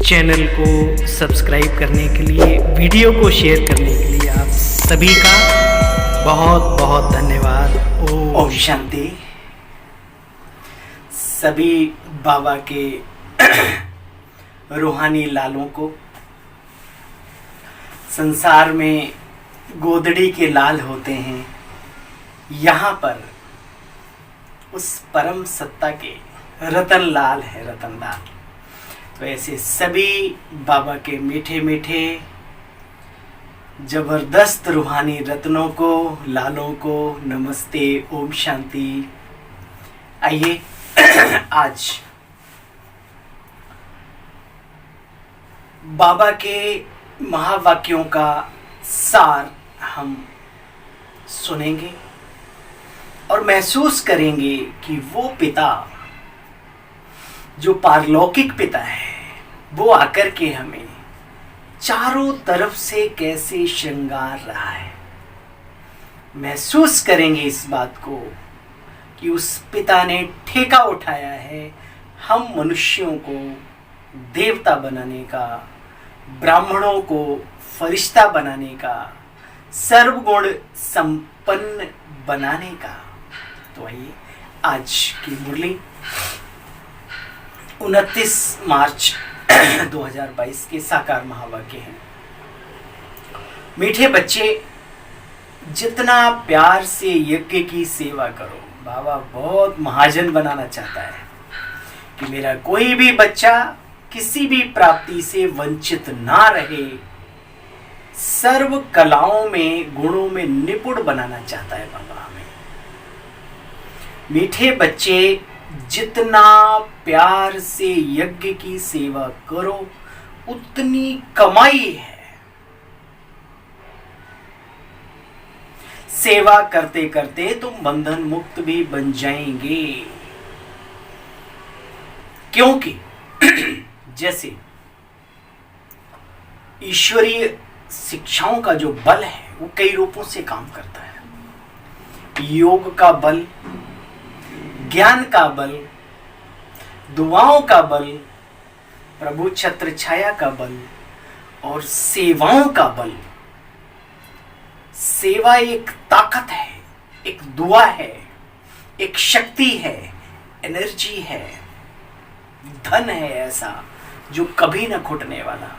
Channel को subscribe करने के लिए, वीडियो को शेयर करने के लिए आप सभी का बहुत बहुत धन्यवाद। ओम शांति। सभी बाबा के रूहानी लालों को, संसार में गोदड़ी के लाल होते हैं, यहाँ पर उस परम सत्ता के रतन लाल है, रतन लाल। तो ऐसे सभी बाबा के मीठे मीठे जबरदस्त रूहानी रत्नों को, लालों को नमस्ते, ओम शांति। आइए आज बाबा के महावाक्यों का सार हम सुनेंगे और महसूस करेंगे कि वो पिता जो पारलौकिक पिता है, वो आकर के हमें चारों तरफ से कैसे श्रृंगार रहा है। महसूस करेंगे इस बात को कि उस पिता ने ठेका उठाया है हम मनुष्यों को देवता बनाने का, ब्राह्मणों को फरिश्ता बनाने का, सर्वगुण संपन्न बनाने का। तो आइए आज की मुरली 29 मार्च 2022 के साकार महावाक्य हैं। मीठे बच्चे, जितना प्यार से यज्ञ की सेवा करो। बाबा बहुत महाजन बनाना चाहता है कि मेरा कोई भी बच्चा किसी भी प्राप्ति से वंचित ना रहे, सर्व कलाओं में, गुणों में निपुण बनाना चाहता है बाबा हमें। मीठे बच्चे, जितना प्यार से यज्ञ की सेवा करो उतनी कमाई है। सेवा करते करते तुम बंधन मुक्त भी बन जाएंगे, क्योंकि जैसे ईश्वरीय शिक्षाओं का जो बल है वो कई रूपों से काम करता है। योग का बल, ज्ञान का बल, दुआओं का बल, प्रभु छत्र छाया का बल और सेवाओं का बल। सेवा एक ताकत है, एक दुआ है, एक शक्ति है, एनर्जी है, धन है ऐसा जो कभी न घुटने वाला।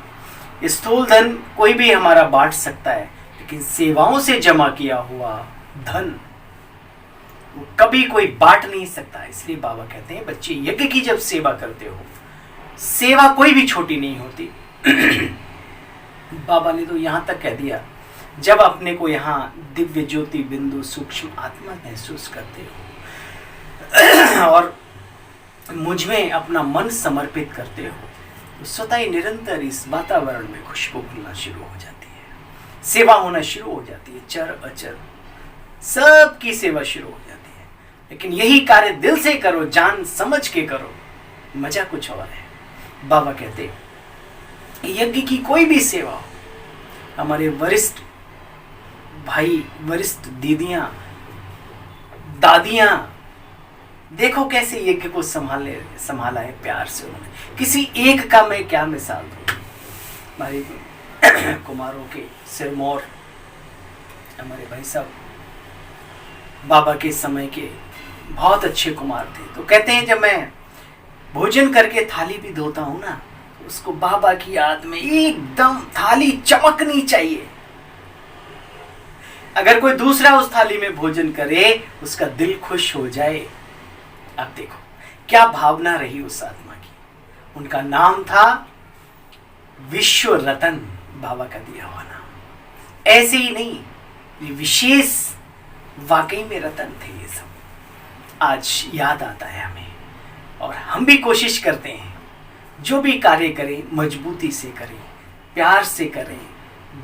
स्थूल धन कोई भी हमारा बांट सकता है, लेकिन सेवाओं से जमा किया हुआ धन वो कभी कोई बांट नहीं सकता। इसलिए बाबा कहते हैं बच्चे यज्ञ की जब सेवा करते हो, सेवा कोई भी छोटी नहीं होती। बाबा ने तो यहां तक कह दिया, जब अपने को यहाँ दिव्य ज्योति बिंदु सूक्ष्म आत्मा महसूस करते हो और मुझ में अपना मन समर्पित करते हो, तो स्वतः ही निरंतर इस वातावरण में खुशबू खुलना शुरू हो जाती है, सेवा होना शुरू हो जाती है, चर अचर सबकी सेवा शुरू हो जाती है। लेकिन यही कार्य दिल से करो, जान समझ के करो, मजा कुछ और है। बाबा कहते यज्ञ की कोई भी सेवा हो, हमारे वरिष्ठ भाई, वरिष्ठ दीदियां, दादियां, देखो कैसे यज्ञ को संभाला है प्यार से उन्होंने। किसी एक का मैं क्या मिसाल दूं। हमारे कुमारों के सिरमौर हमारे भाई साहब बाबा के समय के बहुत अच्छे कुमार थे। तो कहते हैं जब मैं भोजन करके थाली भी धोता हूं ना, तो उसको बाबा की याद में एकदम थाली चमकनी चाहिए। अगर कोई दूसरा उस थाली में भोजन करे, उसका दिल खुश हो जाए। अब देखो क्या भावना रही उस आत्मा की। उनका नाम था विश्व रतन, बाबा का दिया हुआ नाम। ऐसे ही नहीं, ये विशेष वाकई में रतन थे ये सब। आज याद आता है हमें और हम भी कोशिश करते हैं जो भी कार्य करें मजबूती से करें, प्यार से करें,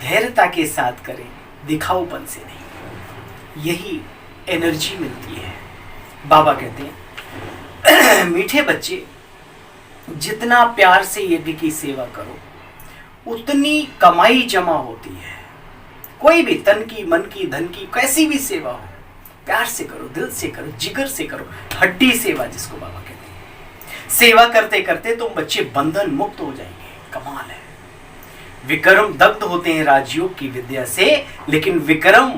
धैर्यता के साथ करें, दिखाऊपन से नहीं। यही एनर्जी मिलती है। बाबा कहते हैं मीठे बच्चे, जितना प्यार से यज्ञ की सेवा करो उतनी कमाई जमा होती है। कोई भी तन की, मन की, धन की, कैसी भी सेवा हो, प्यार से करो, दिल से करो, जिगर से करो, हड्डी सेवा जिसको बाबा कहते हैं। सेवा करते करते तुम बच्चे बंधन मुक्त हो जाएंगे। कमाल है। विक्रम दग्ध होते हैं राजयोग की विद्या से, लेकिन विक्रम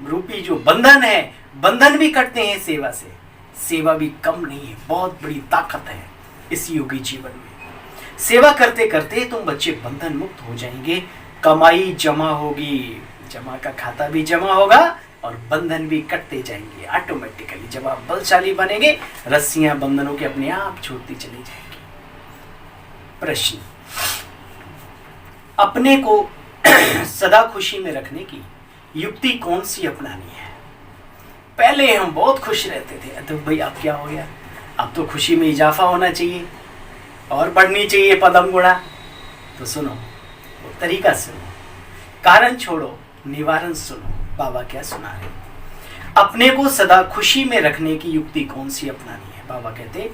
रूपी जो बंधन है, बंधन भी कटते हैं सेवा से। सेवा भी कम नहीं है, बहुत बड़ी ताकत है इस योगी जीवन में। सेवा करते करते तुम बच्चे बंधन मुक्त हो जाएंगे, कमाई जमा होगी, जमा का खाता भी जमा होगा और बंधन भी कटते जाएंगे ऑटोमेटिकली। जब आप बलशाली बनेंगे, रस्सियां बंधनों के अपने आप छूटती चली जाएंगी। प्रश्न, अपने को सदा खुशी में रखने की युक्ति कौन सी अपनानी है? पहले हम बहुत खुश रहते थे, तो भाई अब क्या हो गया? अब तो खुशी में इजाफा होना चाहिए और बढ़नी चाहिए पदम गुणा। तो सुनो, वो तरीका सुनो, कारण छोड़ो, निवारण सुनो। बाबा क्या सुना रहे? अपने को सदा खुशी में रखने की युक्ति कौन सी अपनानी है? बाबा कहते,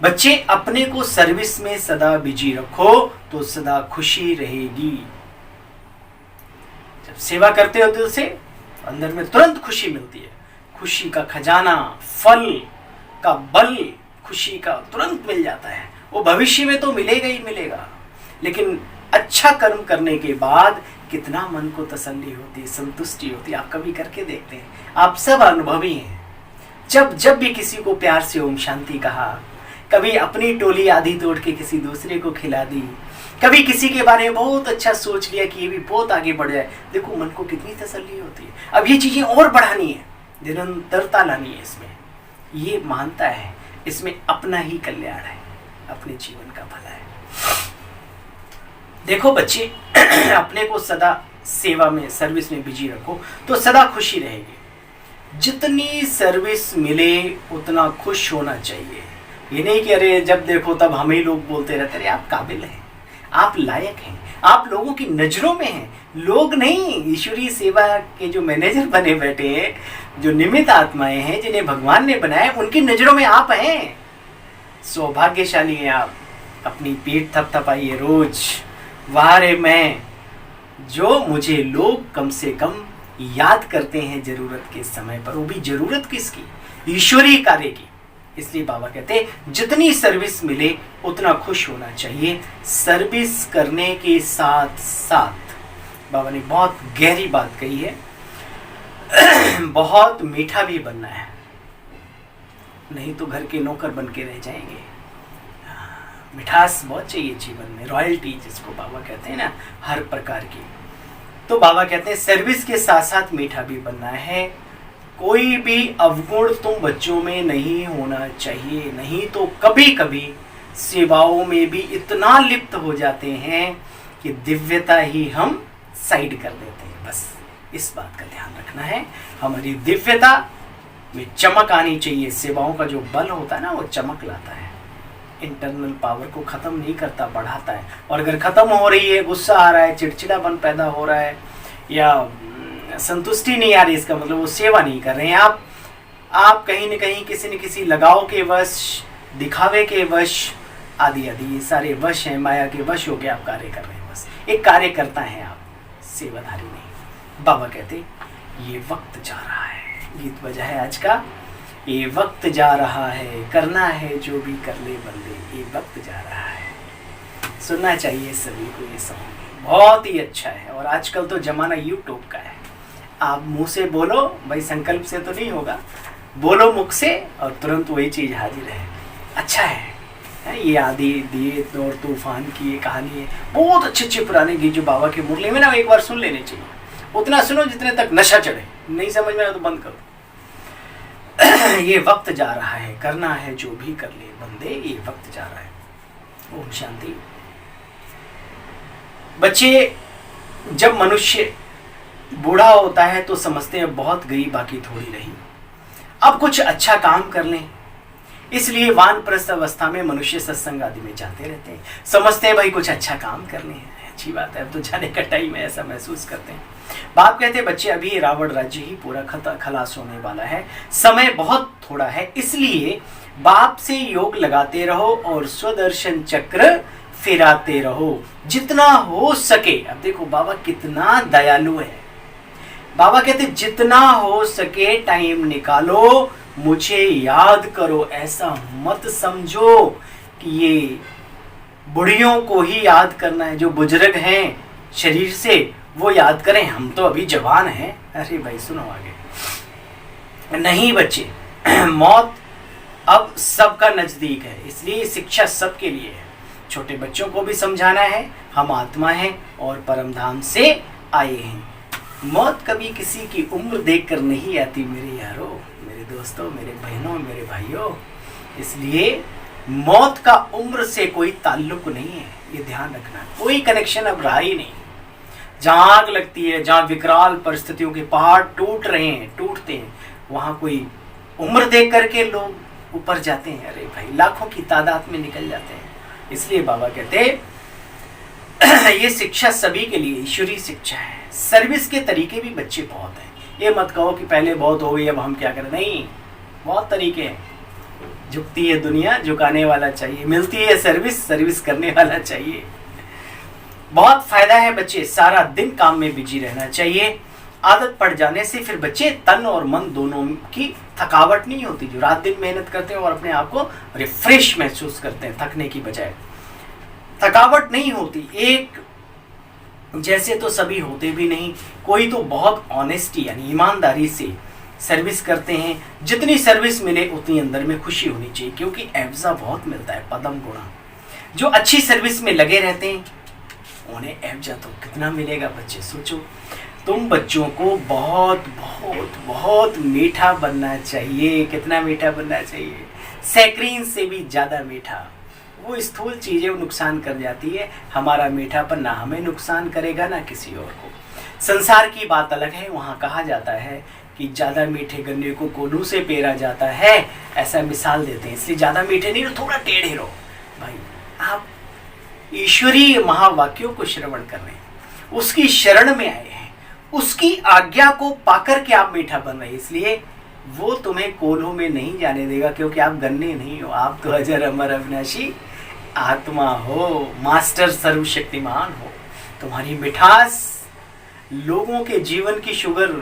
बच्चे अपने को सर्विस में सदा बिजी रखो तो सदा खुशी रहेगी। जब सेवा करते हो दिल से, अंदर में तुरंत खुशी मिलती है। खुशी का खजाना, फल का बल खुशी का तुरंत मिल जाता है। वो भविष्य में तो मिलेगा ही मिलेगा, लेकिन अच्छा कर्म करने के बाद कितना मन को तसल्ली होती है, संतुष्टि होती है। आप कभी करके देखते हैं, आप सब अनुभवी हैं। जब भी किसी को प्यार से ओम शांति कहा, कभी अपनी टोली आधी तोड़ के किसी दूसरे को खिला दी, कभी किसी के बारे में बहुत अच्छा सोच लिया कि ये भी बहुत आगे बढ़ जाए, देखो मन को कितनी तसल्ली होती है। अब ये चीजें और बढ़ानी है, निरंतरता लानी है इसमें। ये मानता है इसमें अपना ही कल्याण है, अपने जीवन का भला है। देखो बच्चे, अपने को सदा सेवा में, सर्विस में बिजी रखो तो सदा खुशी रहेगी। जितनी सर्विस मिले उतना खुश होना चाहिए। ये नहीं कि अरे जब देखो तब हमें ही लोग बोलते रहते, अरे आप काबिल हैं, आप लायक हैं, आप लोगों की नजरों में हैं। लोग नहीं, ईश्वरीय सेवा के जो मैनेजर बने बैठे हैं, जो निमित्त आत्माएं हैं, जिन्हें भगवान ने बनाया, उनकी नजरों में आप हैं। सौभाग्यशाली हैं आप। अपनी पीठ थपथपाइए रोज, वाह रे मैं, जो मुझे लोग कम से कम याद करते हैं जरूरत के समय पर। वो भी जरूरत किसकी? ईश्वरीय कार्य की। इसलिए बाबा कहते हैं जितनी सर्विस मिले उतना खुश होना चाहिए। सर्विस करने के साथ साथ बाबा ने बहुत गहरी बात कही है, बहुत मीठा भी बनना है, नहीं तो घर के नौकर बन के रह जाएंगे। मिठास बहुत चाहिए जीवन में, रॉयल्टी जिसको बाबा कहते हैं ना, हर प्रकार की। तो बाबा कहते हैं सर्विस के साथ साथ मीठा भी बनना है। कोई भी अवगुण तुम बच्चों में नहीं होना चाहिए, नहीं तो कभी कभी सेवाओं में भी इतना लिप्त हो जाते हैं कि दिव्यता ही हम साइड कर देते हैं। बस इस बात का ध्यान रखना है, हमारी दिव्यता में चमक आनी चाहिए। सेवाओं का जो बल होता है ना, वो चमक लाता है, इंटरनल पावर को खत्म नहीं करता, बढ़ाता है। और अगर खत्म हो रही है, गुस्सा आ रहा है, चिड़चिड़ापन पैदा हो रहा है या संतुष्टि नहीं आ रही, इसका मतलब वो सेवा नहीं कर रहे हैं आप कहीं न कहीं किसी न किसी लगाव के वश, दिखावे के वश, आदि आदि ये सारे वश हैं, माया के वश होकर आप कार्य कर रहे हैं। बस एक कार्य करता है आप, सेवाधारी नहीं। बाबा कहते ये वक्त जा रहा है, गीत बजा है आज का, ये वक्त जा रहा है, करना है जो भी कर ले बंदे, ये वक्त जा रहा है। सुनना चाहिए सभी को ये सॉन्ग, बहुत ही अच्छा है। और आजकल तो जमाना यूट्यूब का है, आप मुंह से बोलो, भाई संकल्प से तो नहीं होगा, बोलो मुख से और तुरंत वही चीज हाजिर है। अच्छा है ये आदि दिए और तूफान की ये कहानी है, बहुत अच्छे अच्छे पुराने गीत जो बाबा के मुरली में ना एक बार सुन लेने चाहिए। उतना सुनो जितने तक नशा चढ़े, नहीं समझ में आया तो बंद करो। ये वक्त जा रहा है, करना है जो भी कर ले बंदे, ये वक्त जा रहा है। ओम शांति। बच्चे, जब मनुष्य बूढ़ा होता है तो समझते हैं बहुत गई, बाकी थोड़ी रही, अब कुछ अच्छा काम कर लें। इसलिए वानप्रस्थ अवस्था में मनुष्य सत्संग आदि में जाते रहते हैं, समझते हैं भाई कुछ अच्छा काम कर लें, अच्छी बात है, अब तो जाने का टाइम है, ऐसा महसूस करते हैं। बाप कहते हैं बच्चे अभी रावण राज्य ही पूरा खलास होने वाला है, समय बहुत थोड़ा है, इसलिए बाप से योग लगाते रहो और स्वदर्शन चक्र फिराते रहो जितना हो सके। अब देखो बाबा कितना दयालु है। बाबा कहते जितना हो सके टाइम निकालो, मुझे याद करो। ऐसा मत समझो कि ये बुढ़ियों को ही याद करना है, जो बुजुर्ग हैं शरीर से वो याद करें, हम तो अभी जवान हैं। अरे भाई सुनो आगे। नहीं बच्चे, मौत अब सबका नजदीक है, इसलिए शिक्षा सबके लिए है। छोटे बच्चों को भी समझाना है, हम आत्मा हैं और परमधाम से आए हैं। मौत कभी किसी की उम्र देखकर नहीं आती मेरे यारों, मेरे दोस्तों, मेरे बहनों, मेरे भाइयों। इसलिए मौत का उम्र से कोई ताल्लुक नहीं है, ये ध्यान रखना। कोई कनेक्शन अब रहा ही नहीं। जहाँ आग लगती है, जहाँ विकराल परिस्थितियों के पहाड़ टूट रहे हैं, टूटते हैं, वहाँ कोई उम्र देख करके लोग ऊपर जाते हैं। अरे भाई लाखों की तादाद में निकल जाते हैं। इसलिए बाबा कहते हैं ये शिक्षा सभी के लिए ईश्वरीय शिक्षा है। सर्विस के तरीके भी बच्चे बहुत हैं। ये मत कहो कि पहले बहुत हो गई अब हम क्या करें, नहीं, बहुत तरीके हैं। झुकती है दुनिया, झुकाने वाला चाहिए। मिलती है सर्विस, सर्विस करने वाला चाहिए। बहुत फायदा है बच्चे, सारा दिन काम में बिजी रहना चाहिए। आदत पड़ जाने से फिर बच्चे तन और मन दोनों की थकावट नहीं होती। जो रात दिन मेहनत करते हैं और अपने आप को रिफ्रेश महसूस करते हैं, थकने की बजाय थकावट नहीं होती। एक जैसे तो सभी होते भी नहीं, कोई तो बहुत ऑनेस्टी यानी ईमानदारी से सर्विस करते हैं। जितनी सर्विस मिले उतनी अंदर में खुशी होनी चाहिए, क्योंकि एवजा बहुत मिलता है, पदम गुणा। जो अच्छी सर्विस में लगे रहते हैं उन्हें एवजा तो कितना मिलेगा बच्चे, सोचो। तुम बच्चों को बहुत बहुत बहुत मीठा बनना चाहिए। कितना मीठा बनना चाहिए? सैकरीन से भी ज़्यादा मीठा। वो स्थूल चीज़ें नुकसान कर जाती है, हमारा मीठापन ना हमें नुकसान करेगा ना किसी और को। संसार की बात अलग है, वहाँ कहा जाता है कि ज़्यादा मीठे गन्ने को कोल्हू से पेरा जाता है, ऐसा मिसाल देते हैं। इसलिए ज़्यादा मीठे नहीं रहो, थोड़ा टेढ़े रहो। भाई आप ईश्वरीय महावाक्यों को श्रवण कर रहे हैं, उसकी शरण में आए हैं, उसकी आज्ञा को पाकर के आप मीठा बन रहे हैं। इसलिए वो तुम्हें कोल्हू में नहीं जाने देगा, क्योंकि आप गन्ने नहीं हो, आप तो अजर अमर अविनाशी आत्मा हो, मास्टर सर्वशक्तिमान हो। तुम्हारी मिठास लोगों के जीवन की शुगर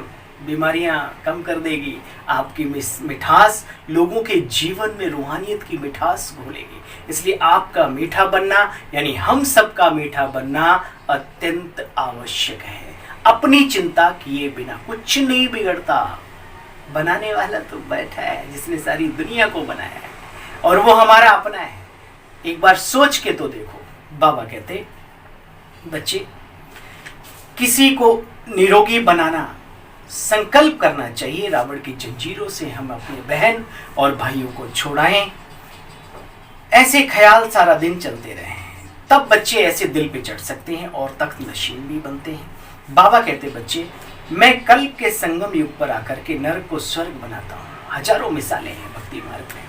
बीमारियां कम कर देगी। आपकी मिठास लोगों के जीवन में रूहानियत की मिठास घोलेगी। इसलिए आपका मीठा बनना यानी हम सबका मीठा बनना अत्यंत आवश्यक है। अपनी चिंता किए बिना कुछ नहीं बिगड़ता। बनाने वाला तो बैठा है जिसने सारी दुनिया को बनाया है, और वो हमारा अपना है। एक बार सोच के तो देखो। बाबा कहते बच्चे, किसी को निरोगी बनाना संकल्प करना चाहिए। रावण की जंजीरों से हम अपने बहन और भाइयों को छुड़ाएं। ऐसे ख्याल सारा दिन चलते रहे, तब बच्चे ऐसे दिल पे चढ़ सकते हैं और तख्त नशीन भी बनते हैं। बाबा कहते बच्चे, मैं कल्प के संगम युग पर आकर के नरक को स्वर्ग बनाता हूँ। हजारों मिसालें हैं भक्ति मार्ग में।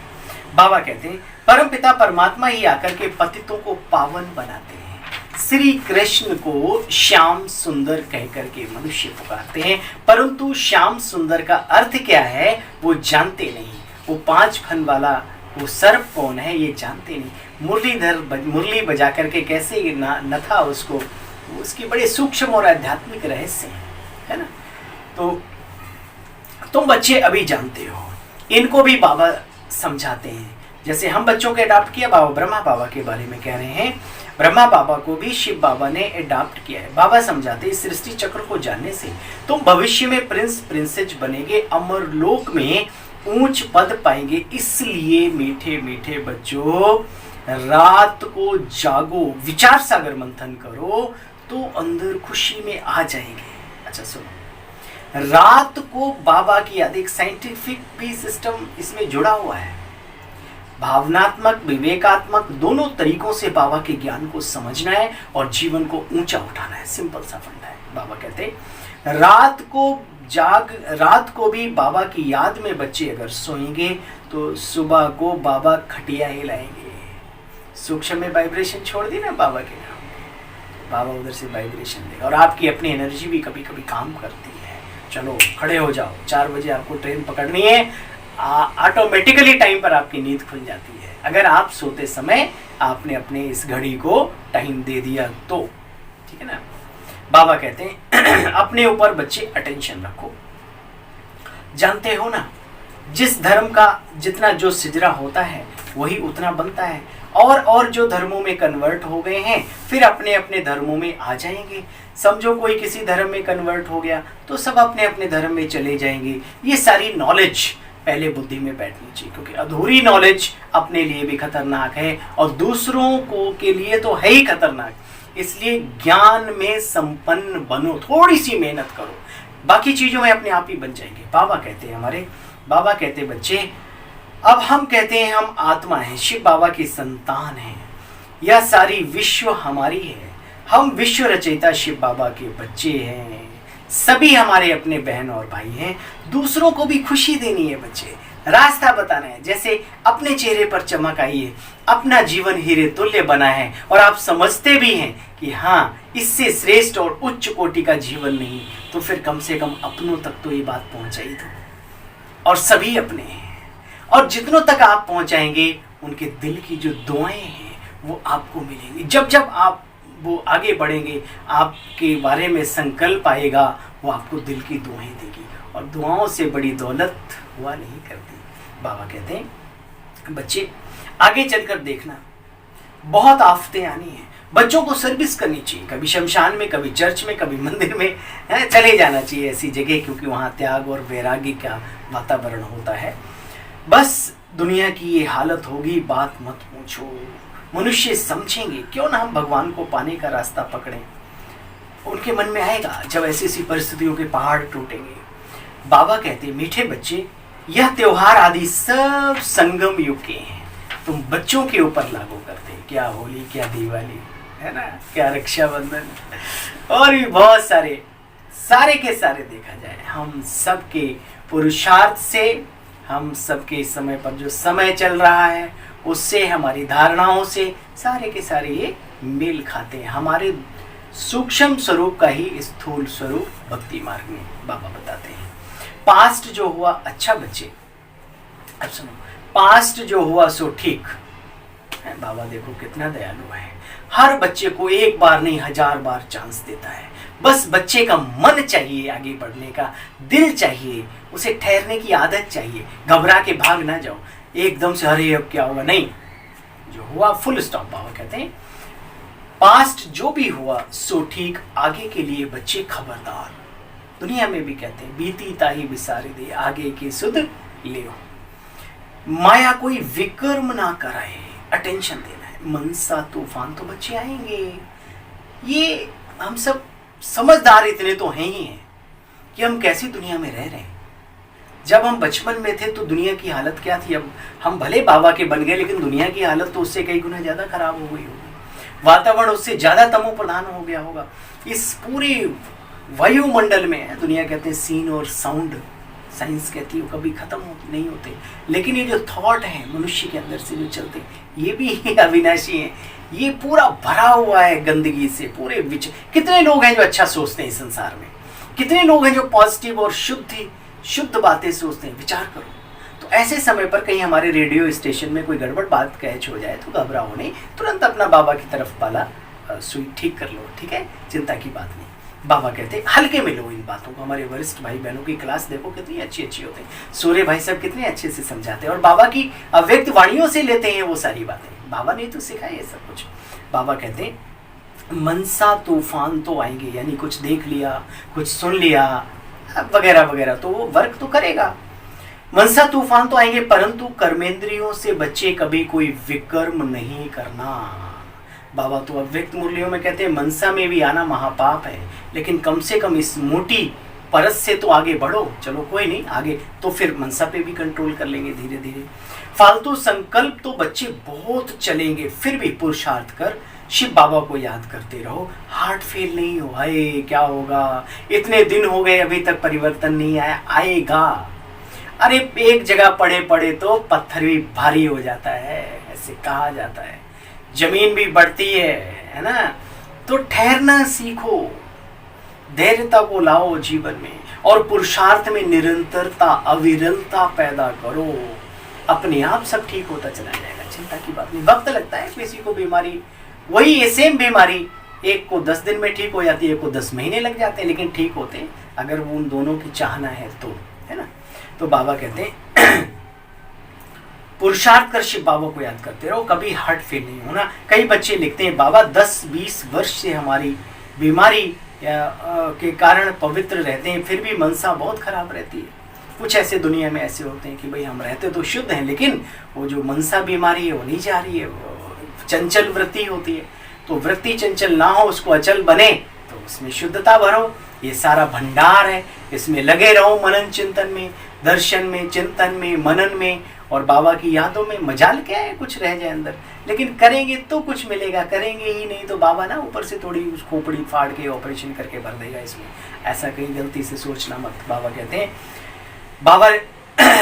बाबा कहते हैं परमपिता परमात्मा ही आकर के पतितों को पावन बनाते हैं। श्री कृष्ण को श्याम सुंदर कहकर के मनुष्य पुकारते हैं, परंतु श्याम सुंदर का अर्थ क्या है वो जानते नहीं। वो 5 फन वाला वो सर्प कौन है ये जानते नहीं। मुरली बजा करके कैसे नथा उसको, उसकी बड़े सूक्ष्म और आध्यात्मिक रहस्य है ना। तो तुम बच्चे अभी जानते हो, इनको भी बाबा समझाते हैं। जैसे हम बच्चों को अडॉप्ट किया, बाबा ब्रह्मा बाबा के बारे में कह रहे हैं। ब्रह्मा बाबा को भी शिव बाबा ने अडॉप्ट किया है। बाबा समझाते इस सृष्टि चक्र को जानने से तुम भविष्य में प्रिंस प्रिंसेस बनेंगे, अमर लोक में ऊंच पद पाएंगे। इसलिए मीठे मीठे बच्चों, रात को जागो, विचार सागर मंथन करो तो अंदर खुशी में आ जाएंगे। अच्छा सुनो, रात को बाबा की याद, एक साइंटिफिक भी सिस्टम इसमें जुड़ा हुआ है। भावनात्मक विवेकात्मक दोनों तरीकों से बाबा के ज्ञान को समझना है और जीवन को ऊंचा उठाना है। सिंपल सा फंडा है। बाबा कहते रात को भी बाबा की याद में बच्चे अगर सोएंगे तो सुबह को बाबा खटिया हिलाएंगे। सूक्ष्म में वाइब्रेशन छोड़ दी ना बाबा के नाम, बाबा उधर से वाइब्रेशन देगा। और आपकी अपनी एनर्जी भी कभी कभी काम करती है। चलो खड़े हो जाओ, 4 बजे आपको ट्रेन पकड़नी है, ऑटोमेटिकली टाइम पर आपकी नींद खुल जाती है। अगर आप सोते समय आपने अपने इस घड़ी को टाइम दे दिया तो, ठीक है ना। बाबा कहते हैं अपने ऊपर बच्चे अटेंशन रखो। जानते हो ना, जिस धर्म का जितना जो सिजरा होता है वही उतना बनता है। और जो धर्मों में कन्वर्ट हो गए हैं फिर अपने अपने धर्मों में आ जाएंगे। समझो कोई किसी धर्म में कन्वर्ट हो गया तो सब अपने अपने धर्म में चले जाएंगे। ये सारी नॉलेज पहले बुद्धि में बैठनी चाहिए, क्योंकि अधूरी नॉलेज अपने लिए भी खतरनाक है और दूसरों को के लिए तो है ही खतरनाक। इसलिए ज्ञान में संपन्न बनो, थोड़ी सी मेहनत करो, बाकी चीजों में अपने आप ही बन जाएंगे। बाबा कहते हैं बच्चे, अब हम कहते हैं हम आत्मा हैं, शिव बाबा की संतान हैं, यह सारी विश्व हमारी है, हम विश्व रचयिता शिव बाबा के बच्चे हैं, सभी हमारे अपने बहन और भाई हैं, दूसरों को भी खुशी देनी है बच्चे, रास्ता बताना है। जैसे अपने चेहरे पर चमक आई है, अपना जीवन हीरे तुल्य बना है और आप समझते भी हैं कि हाँ इससे श्रेष्ठ और उच्च कोटि का जीवन नहीं, तो फिर कम से कम अपनों तक तो ये बात पहुंचाई दो। और सभी अपने हैं, और जितनों तक आप पहुंचाएंगे उनके दिल की जो दुआएं हैं वो आपको मिलेंगी। जब जब आप वो आगे बढ़ेंगे, आपके बारे में संकल्प आएगा, वो आपको दिल की दुआएं देगी, और दुआओं से बड़ी दौलत हुआ नहीं करती। बाबा कहते हैं बच्चे आगे चलकर देखना, बहुत आफतें आनी हैं, बच्चों को सर्विस करनी चाहिए, कभी शमशान में, कभी चर्च में, कभी मंदिर में चले जाना चाहिए ऐसी जगह, क्योंकि वहाँ त्याग और वैराग्य का वातावरण होता है। बस दुनिया की ये हालत होगी, बात मत पूछो, मनुष्य समझेंगे, क्यों ना हम भगवान को पाने का रास्ता पकड़ें। उनके मन में आएगा जब ऐसी ऐसी परिस्थितियों के पहाड़ टूटेंगे। बाबा कहते मीठे बच्चे, यह त्योहार आदि सब संगम युग के हैं, तुम बच्चों के ऊपर लागू करते हैं, क्या होली, क्या दिवाली है ना, क्या रक्षाबंधन और भी बहुत सारे के सारे देखा जाए, हम सबके पुरुषार्थ से, हम सबके समय पर जो समय चल रहा है उससे, हमारी धारणाओं से सारे के सारे ये मेल खाते हैं। हमारे सूक्ष्म स्वरूप का ही स्थूल स्वरूप भक्ति मार्ग में बाबा बताते हैं। पास्ट जो हुआ, अच्छा बच्चे अब सुनो, पास्ट जो हुआ सो ठीक है। बाबा देखो कितना दयालु है, हर बच्चे को एक बार नहीं 1000 बार चांस देता है। बस बच्चे का मन चाहिए, आगे बढ़ने का दिल चाहिए, उसे ठहरने की आदत चाहिए। घबरा के भाग ना जाओ एकदम से, अरे अब क्या होगा, नहीं, जो हुआ फुल स्टॉप। बाबा कहते हैं पास्ट जो भी हुआ सो ठीक, आगे के लिए बच्चे खबरदार। दुनिया में भी कहते हैं बीती ताही बिसारी दे, आगे की सुध ले, माया कोई विकर्म ना कराए, अटेंशन देना है। मनसा तूफान तो बच्चे आएंगे, ये हम सब समझदार इतने तो हैं ही हैं कि हम कैसी दुनिया में रह रहे हैं। जब हम बचपन में थे तो दुनिया की हालत क्या थी, अब हम भले बाबा के बन गए लेकिन दुनिया की हालत तो उससे कई गुना ज्यादा खराब हो गई होगी, वातावरण उससे ज्यादा तमो प्रधान हो गया होगा। इस पूरे वायुमंडल में, दुनिया कहते हैं सीन और साउंड, साइंस कहती है कभी खत्म नहीं होते, लेकिन ये जो थॉट है मनुष्य के अंदर से जो चलते ये भी अविनाशी है, ये पूरा भरा हुआ है गंदगी से, पूरे कितने लोग हैं जो अच्छा सोचते हैं इस संसार में, कितने लोग हैं जो पॉजिटिव और शुद्ध बातें सोचते हैं। विचार करो, तो ऐसे समय पर कहीं हमारे रेडियो स्टेशन में कोई गड़बड़ बात कैच हो जाए तो घबराओ नहीं, तुरंत अपना बाबा की तरफ वाला सुई ठीक कर लो, ठीक है, चिंता की बात नहीं। बाबा कहते हैं हल्के में लो इन बातों को। हमारे वरिष्ठ भाई बहनों की क्लास देखो कितनी अच्छी होती है, सूर्य भाई साहब कितने अच्छे से समझाते हैं और बाबा की अव्यक्त वाणियों से लेते हैं वो सारी बातें। बाबा ने तो सिखाया है सब कुछ। बाबा कहते हैं मनसा तूफान तो आएंगे, यानी कुछ देख लिया, कुछ सुन लिया वगैरह वगैरह, तो वो वर्क तो करेगा। मनसा तूफान तो आएंगे, परंतु कर्मेंद्रियों से बच्चे कभी कोई विकर्म नहीं करना। बाबा तो अव्यक्त मुरलियों में कहते हैं मनसा में भी आना महापाप है, लेकिन कम से कम इस मोटी परत से तो आगे बढ़ो। चलो कोई नहीं, आगे तो फिर मनसा पे भी कंट्रोल कर लेंगे धीरे धीरे। फालतू संकल्प तो बच्चे बहुत चलेंगे, फिर भी पुरुषार्थ कर शिव बाबा को याद करते रहो। हार्ट फेल नहीं हो, हाय क्या होगा, इतने दिन हो गए अभी तक परिवर्तन नहीं आया, आएगा। अरे एक जगह पड़े पड़े तो पत्थर भी भारी हो जाता है, ऐसे कहा जाता है, जमीन भी बढ़ती है ना। तो ठहरना सीखो, धैर्यता को लाओ जीवन में, और पुरुषार्थ में निरंतरता अविरलता पैदा करो। अपने आप सब ठीक होता चला जाएगा, चिंता की बात नहीं। वक्त लगता है, किसी को बीमारी, वही ये सेम बीमारी एक को 10 दिन में ठीक हो जाती है, एक को 10 महीने लग जाते हैं, लेकिन ठीक होते हैं अगर वो उन दोनों की चाहना है तो, है ना। तो बाबा कहते हैं पुरुषार्थ कर शिव बाबा को याद करते रहो, कभी हार्ट फेल नहीं होना। कई बच्चे लिखते हैं बाबा 10-20 वर्ष से हमारी बीमारी के कारण पवित्र रहते हैं, फिर भी मनसा बहुत खराब रहती है। कुछ ऐसे दुनिया में ऐसे होते हैं कि भाई हम रहते तो शुद्ध हैं, लेकिन वो जो मनसा बीमारी है वो नहीं जा रही है, चंचल वृत्ति होती है। तो वृत्ति चंचल ना हो, उसको अचल बने, तो उसमें शुद्धता भरो। ये सारा भंडार है, इसमें लगे रहो मनन चिंतन में, दर्शन में, चिंतन में, मनन में और बाबा की यादों में। मजाल क्या है कुछ रह जाए अंदर, लेकिन करेंगे तो कुछ मिलेगा, करेंगे ही नहीं तो बाबा ना ऊपर से थोड़ी उस खोपड़ी फाड़ के ऑपरेशन करके भर देगा इसमें। ऐसा कहीं गलती से सोचना मत। बाबा कहते हैं, बाबा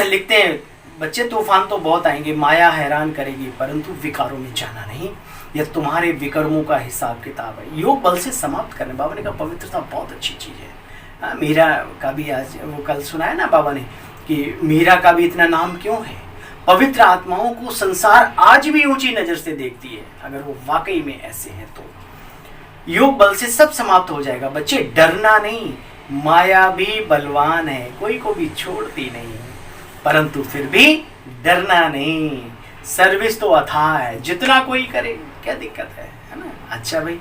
लिखते हैं बच्चे तूफान तो बहुत आएंगे, माया हैरान करेगी, परंतु विकारों में जाना नहीं, यह तुम्हारे विकर्मों का हिसाब किताब है। योग बल से समाप्त करने। बाबा ने कहा पवित्रता बहुत अच्छी चीज़ है। मीरा का भी आज वो कल सुनाया ना बाबा ने कि मीरा का भी इतना नाम क्यों है। पवित्र आत्माओं को संसार आज भी ऊंची नजर से देखती है, अगर वो वाकई में ऐसे हैं तो। योग बल से सब समाप्त हो जाएगा। बच्चे डरना नहीं, माया भी बलवान है, कोई को भी छोड़ती नहीं, परंतु फिर भी डरना नहीं। सर्विस तो अथाह है, जितना कोई करे क्या दिक्कत है ना। अच्छा भाई,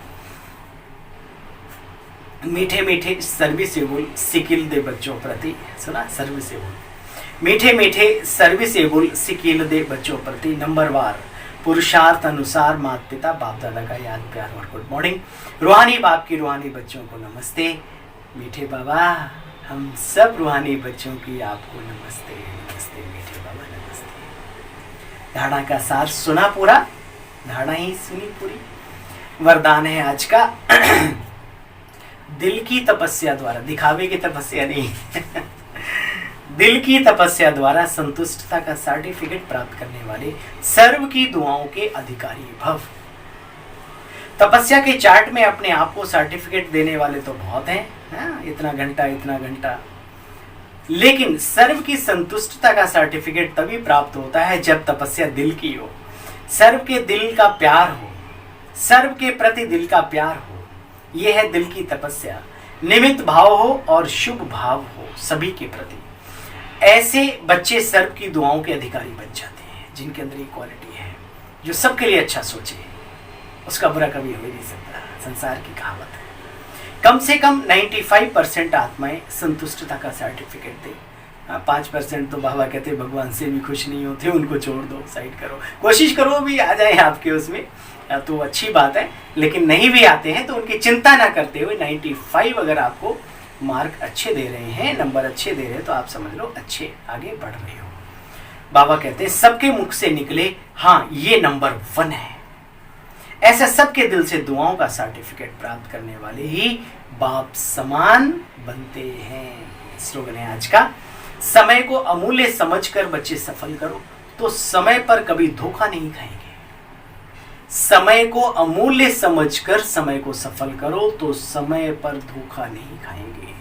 मीठे मीठे सर्विसेबल सिकिल दे बच्चों प्रति, सुना सर्विसेबल, मीठे मीठे सर्विसेबल सिकिल दे बच्चों प्रति। नंबर वार पुरुषार्थ अनुसार माता पिता बाप दादा का याद प्यार और गुड मॉर्निंग। रूहानी बाप की रूहानी बच्चों को नमस्ते। मीठे बाबा हम सब रूहानी बच्चों की आपको नमस्ते। नमस्ते मीठे बाबा, नमस्ते। धारणा का सार सुना पूरा, धारणा ही सुनी पूरी। वरदान है आज का दिल की तपस्या द्वारा, दिखावे की तपस्या नहीं दिल की तपस्या द्वारा संतुष्टता का सर्टिफिकेट प्राप्त करने वाले सर्व की दुआओं के अधिकारी भव। तपस्या के चार्ट में अपने आप को सर्टिफिकेट देने वाले तो बहुत हैं, इतना घंटा इतना घंटा, लेकिन सर्व की संतुष्टता का सर्टिफिकेट तभी प्राप्त होता है जब तपस्या दिल की हो, सर्व के दिल का प्यार हो, सर्व के प्रति दिल का प्यार हो। यह है दिल की तपस्या। निमित्त भाव हो और शुभ भाव हो सभी के प्रति। ऐसे बच्चे सर्व की दुआओं के अधिकारी बन जाते हैं, जिनके अंदर ये क्वालिटी है, जो सबके लिए अच्छा सोचे, उसका बुरा कभी हो ही नहीं सकता। संसार की कहावत है। कम से कम 95% आत्माएं संतुष्टता का सर्टिफिकेट दे। 5% तो बाबा कहते भगवान से भी खुश नहीं होते, उनको छोड़ दो, साइड करो, कोशिश करो भी आ जाए आपके उसमें तो अच्छी बात है, लेकिन नहीं भी आते हैं तो उनकी चिंता ना करते हुए 95 अगर आपको मार्क अच्छे दे रहे हैं, नंबर अच्छे दे रहे हैं, तो आप समझ लो अच्छे आगे बढ़ रहे हो। बाबा कहते हैं सबके मुख से निकले हाँ ये नंबर 1 है। ऐसा सबके दिल से दुआओं का सर्टिफिकेट प्राप्त करने वाले ही बाप समान बनते हैं। स्लोगन है आज का, समय को अमूल्य समझकर बच्चे सफल करो तो समय पर कभी धोखा नहीं खाएंगे। समय को अमूल्य समझकर समय को सफल करो तो समय पर धोखा नहीं खाएंगे।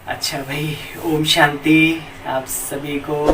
अच्छा भाई, ओम शांति आप सभी को।